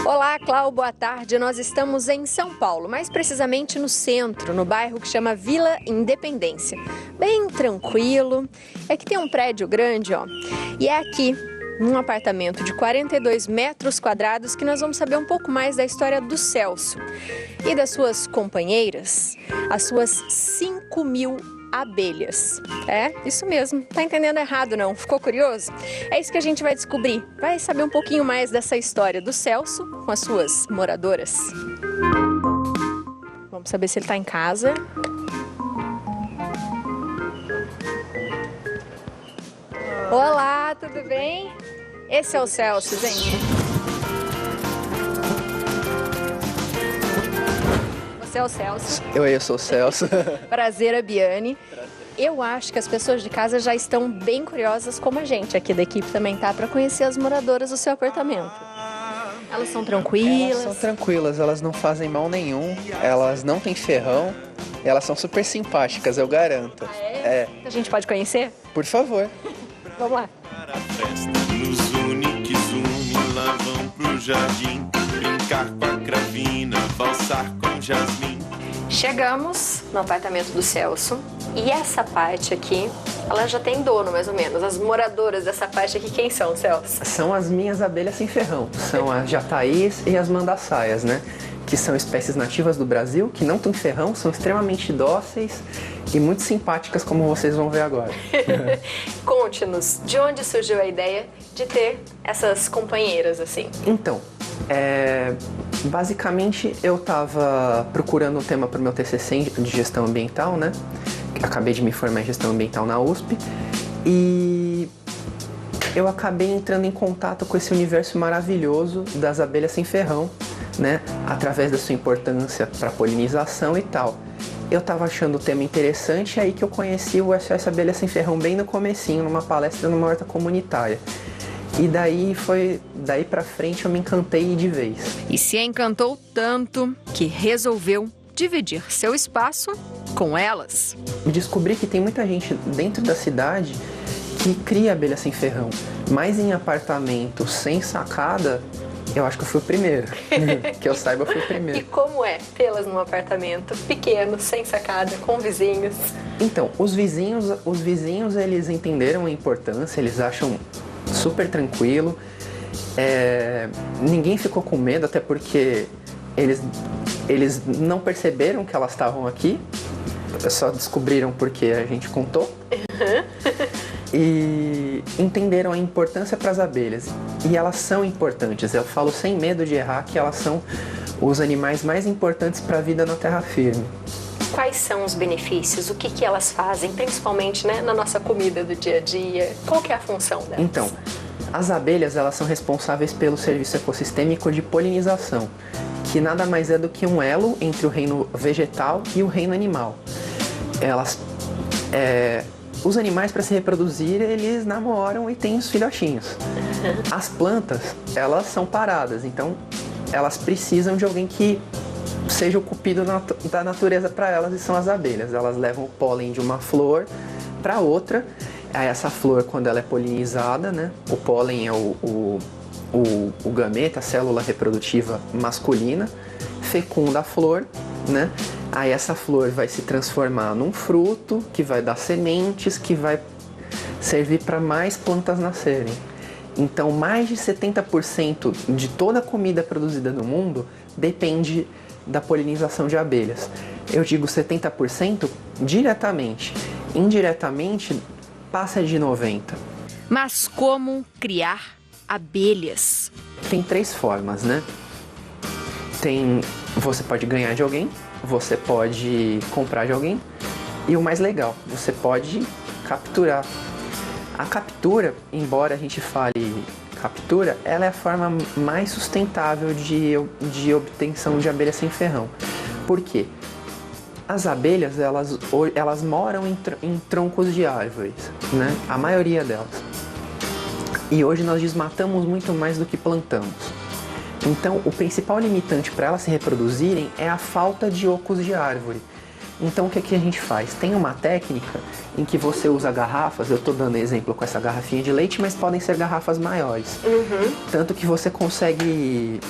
Olá, Clau, boa tarde. Nós estamos em São Paulo, mais precisamente no centro, no bairro que chama Vila Independência. Bem tranquilo. É que tem um prédio grande, ó, e é aqui, num apartamento de 42 metros quadrados, que nós vamos saber um pouco mais da história do Celso e das suas companheiras, as suas 5.000 abelhas. É, isso mesmo, tá entendendo errado não, ficou curioso? É isso que a gente vai descobrir, vai saber um pouquinho mais dessa história do Celso com as suas moradoras. Vamos saber se ele tá em casa. Olá, tudo bem? Esse é o Celso, gente. Você é o Celso. Eu sou o Celso. Prazer, Abiane. Eu acho que as pessoas de casa já estão bem curiosas, como a gente aqui da equipe também tá, para conhecer as moradoras do seu apartamento. Elas são tranquilas? Elas são tranquilas, elas não fazem mal nenhum, elas não têm ferrão, elas são super simpáticas, eu garanto. Ah, é? A gente pode conhecer? Por favor. Vamos lá. Para a festa, nos une que zune, lá vão pro jardim, brincar com a cravina, valsar com jasmim. Chegamos no apartamento do Celso e essa parte aqui, ela já tem dono mais ou menos. As moradoras dessa parte aqui, quem são, Celso? São as minhas abelhas sem ferrão, são as jataís e as mandaçaias, né? Que são espécies nativas do Brasil, que não têm ferrão, são extremamente dóceis e muito simpáticas, como vocês vão ver agora. Conte-nos, de onde surgiu a ideia de ter essas companheiras assim? Então, basicamente eu estava procurando um tema para o meu TCC de gestão ambiental, né? Acabei de me formar em gestão ambiental na USP e eu acabei entrando em contato com esse universo maravilhoso das abelhas sem ferrão, né? Através da sua importância para polinização e tal. Eu estava achando o tema interessante, aí que eu conheci o SOS Abelha Sem Ferrão bem no comecinho, numa palestra numa horta comunitária. E daí pra frente eu me encantei de vez. E se encantou tanto que resolveu dividir seu espaço com elas. E descobri que tem muita gente dentro da cidade que cria abelha sem ferrão, mas em apartamento sem sacada, eu acho que eu fui o primeiro. Que eu saiba, eu fui o primeiro. E como é tê-las num apartamento pequeno, sem sacada, com vizinhos? Então, os vizinhos eles entenderam a importância, eles acham super tranquilo. Ninguém ficou com medo, até porque eles não perceberam que elas estavam aqui, só descobriram porque a gente contou. E entenderam a importância para as abelhas. E elas são importantes, eu falo sem medo de errar que elas são os animais mais importantes para a vida na terra firme. Quais são os benefícios? O que elas fazem, principalmente, né, na nossa comida do dia a dia? Qual que é a função delas? Então, as abelhas elas são responsáveis pelo serviço ecossistêmico de polinização, que nada mais é do que um elo entre o reino vegetal e o reino animal. Os animais, para se reproduzir, eles namoram e têm os filhotinhos. As plantas, elas são paradas, então elas precisam de alguém que seja o cupido da natureza para elas, e são as abelhas. Elas levam o pólen de uma flor para outra. Aí essa flor, quando ela é polinizada, né, o pólen é o gameta, a célula reprodutiva masculina, fecunda a flor, né? Aí essa flor vai se transformar num fruto, que vai dar sementes, que vai servir para mais plantas nascerem. Então, mais de 70% de toda a comida produzida no mundo depende da polinização de abelhas. Eu digo 70% diretamente. Indiretamente, passa de 90%. Mas como criar abelhas? Tem 3 formas, né? Você pode ganhar de alguém, você pode comprar de alguém e o mais legal, você pode capturar. A captura, embora a gente fale captura, ela é a forma mais sustentável de obtenção de abelha sem ferrão. Por quê? As abelhas, elas moram em troncos de árvores, né? A maioria delas. E hoje nós desmatamos muito mais do que plantamos. Então, o principal limitante para elas se reproduzirem é a falta de ocos de árvore. Então, o que a gente faz? Tem uma técnica em que você usa garrafas, eu estou dando exemplo com essa garrafinha de leite, mas podem ser garrafas maiores. Tanto que você consegue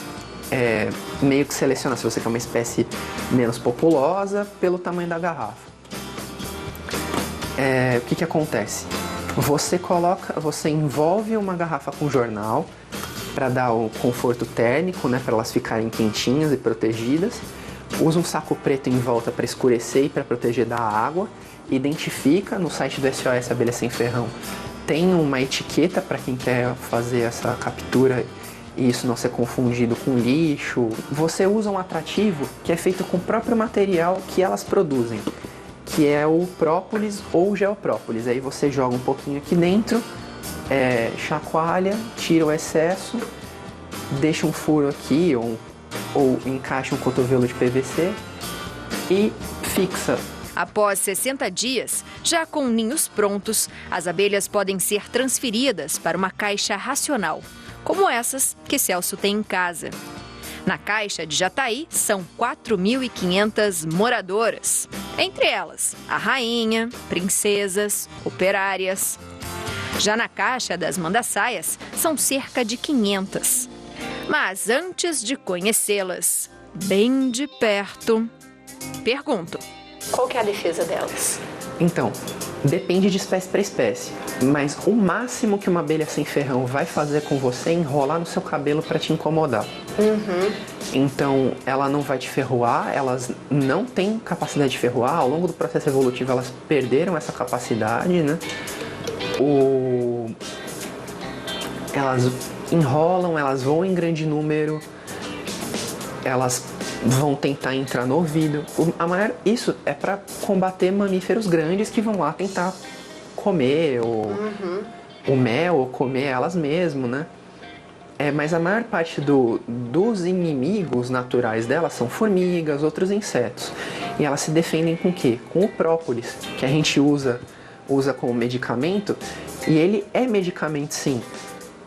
meio que seleciona se você quer uma espécie menos populosa pelo tamanho da garrafa. O que acontece? Você envolve uma garrafa com jornal para dar o conforto térmico, né, para elas ficarem quentinhas e protegidas. Usa um saco preto em volta para escurecer e para proteger da água. Identifica no site do SOS Abelha Sem Ferrão. Tem uma etiqueta para quem quer fazer essa captura e isso não ser confundido com lixo. Você usa um atrativo que é feito com o próprio material que elas produzem, que é o própolis ou geoprópolis. Aí você joga um pouquinho aqui dentro, chacoalha, tira o excesso, deixa um furo aqui ou encaixa um cotovelo de PVC e fixa. Após 60 dias, já com ninhos prontos, as abelhas podem ser transferidas para uma caixa racional, como essas que Celso tem em casa. Na caixa de Jataí são 4.500 moradoras, entre elas a rainha, princesas, operárias. Já na caixa das mandaçaias são cerca de 500. Mas antes de conhecê-las bem de perto, pergunto: qual que é a defesa delas? Então, depende de espécie para espécie, mas o máximo que uma abelha sem ferrão vai fazer com você é enrolar no seu cabelo para te incomodar. Então, ela não vai te ferroar, elas não têm capacidade de ferroar. Ao longo do processo evolutivo, elas perderam essa capacidade, né? Elas enrolam, elas voam em grande número, elas vão tentar entrar no ouvido. Isso é para combater mamíferos grandes que vão lá tentar comer o mel ou comer elas mesmo, né? Mas a maior parte dos inimigos naturais delas são formigas, outros insetos. E elas se defendem com o quê? Com o própolis, que a gente usa como medicamento, e ele é medicamento sim.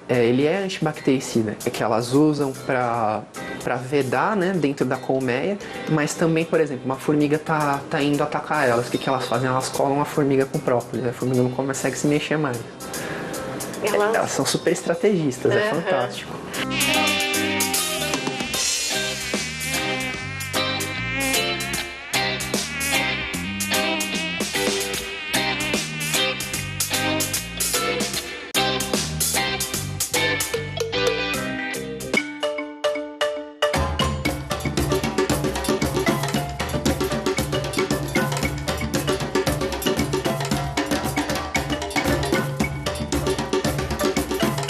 Ele é antibactericida, que elas usam para vedar, né, dentro da colmeia, mas também, por exemplo, uma formiga tá indo atacar elas, o que elas fazem? Elas colam a formiga com própolis, a formiga não consegue se mexer mais. Elas são super estrategistas, é fantástico.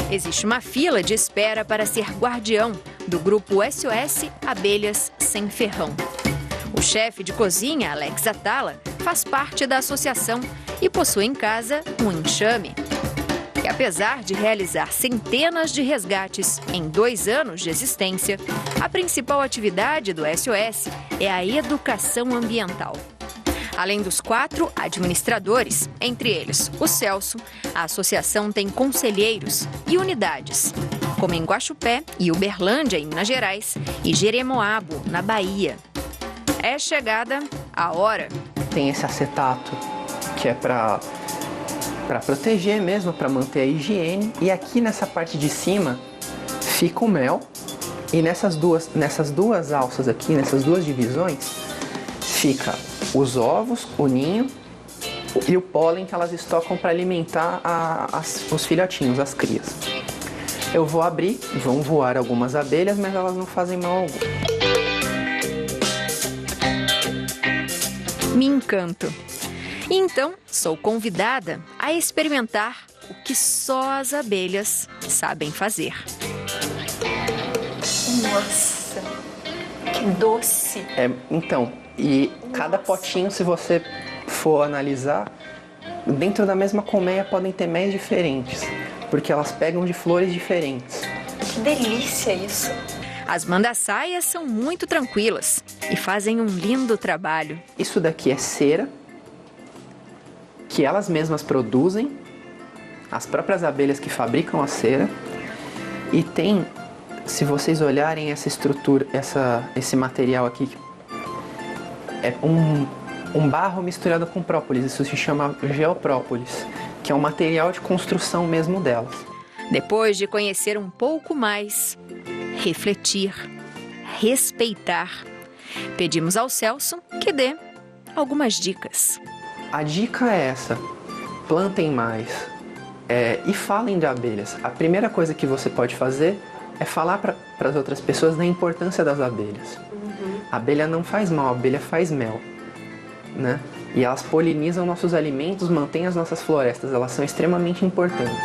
Existe uma fila de espera para ser guardião do grupo SOS Abelhas Sem Ferrão. O chefe de cozinha, Alex Atala, faz parte da associação e possui em casa um enxame. E apesar de realizar centenas de resgates em 2 anos de existência, a principal atividade do SOS é a educação ambiental. Além dos 4 administradores, entre eles o Celso, a associação tem conselheiros e unidades, como em Guaxupé e Uberlândia, em Minas Gerais, e Jeremoabo, na Bahia. É chegada a hora. Tem esse acetato, que é para proteger mesmo, para manter a higiene. E aqui nessa parte de cima fica o mel. E nessas duas alças aqui, nessas 2 divisões, fica os ovos, o ninho e o pólen que elas estocam para alimentar os filhotinhos, as crias. Eu vou abrir, vão voar algumas abelhas, mas elas não fazem mal algum. Me encanto. Então, sou convidada a experimentar o que só as abelhas sabem fazer. Nossa, que doce! E cada potinho, se você for analisar, dentro da mesma colmeia podem ter méis diferentes, porque elas pegam de flores diferentes. Que delícia isso! As mandaçaias são muito tranquilas e fazem um lindo trabalho. Isso daqui é cera, que elas mesmas produzem, as próprias abelhas que fabricam a cera, e tem, se vocês olharem essa estrutura, esse material aqui, é um barro misturado com própolis. Isso se chama geoprópolis, que é um material de construção mesmo delas. Depois de conhecer um pouco mais, refletir respeitar. Pedimos ao Celso que dê algumas dicas. A dica é essa: plantem mais e falem de abelhas. A primeira coisa que você pode fazer é falar para as outras pessoas da importância das abelhas. A abelha não faz mal, a abelha faz mel, né? E elas polinizam nossos alimentos, mantêm as nossas florestas, elas são extremamente importantes.